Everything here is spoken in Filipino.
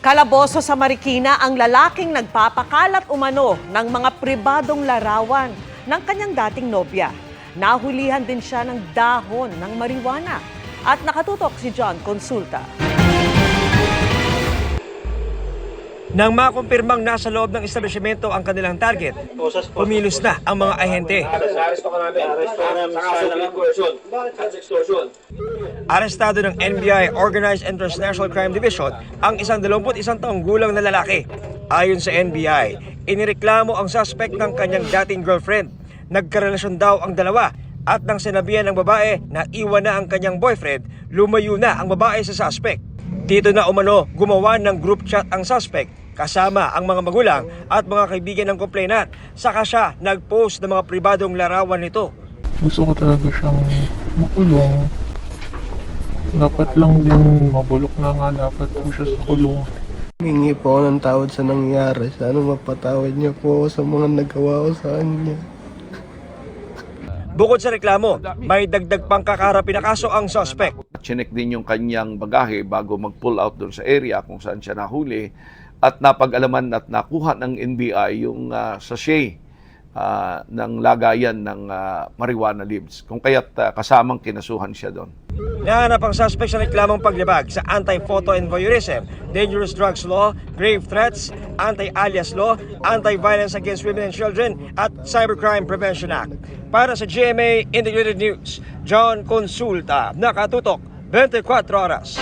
Kalaboso sa Marikina ang lalaking nagpapakalat umano ng mga pribadong larawan ng kanyang dating nobya. Nahulihan din siya ng dahon ng marijuana. At nakatutok si John Consulta. Nang makumpirmang nasa loob ng establishmento ang kanilang target, pumilos na ang mga ahente. Arestado ng NBI Organized and Transnational Crime Division ang isang 21 taong gulang na lalaki. Ayon sa NBI, inireklamo ang suspect ng kanyang dating girlfriend. Nagkarelasyon daw ang dalawa at nang sinabihan ng babae na iwan na ang kanyang boyfriend, lumayo na ang babae sa suspect. Dito na umano gumawa ng group chat ang suspect kasama ang mga magulang at mga kaibigan ng complainant. Saka siya nag-post ng mga pribadong larawan nito. Gusto ko talaga siyang makulong. Dapat lang din mabulok na nga dapat po siya sa kulong. Hingi po ako ng tawad sa nangyari. Sana mapatawad niya po ako sa mga nagawa ko sa kanya. Bukod sa reklamo, may dagdag pang kakaharapin na kaso ang suspect. Chinek din yung kanyang bagahe bago mag-pull out doon sa area kung saan siya nahuli at napag-alaman at nakuha ng NBI yung sachet ng lagayan ng marijuana leaves. Kung kaya't kasamang kinasuhan siya doon. Nahanap ang suspect sa reklamong paglabag sa Anti-Photo and Voyeurism, Dangerous Drugs Law, Grave Threats, Anti-Alias Law, Anti-Violence Against Women and Children at Cybercrime Prevention Act. Para sa GMA Integrated News, John Consulta, nakatutok 24 oras.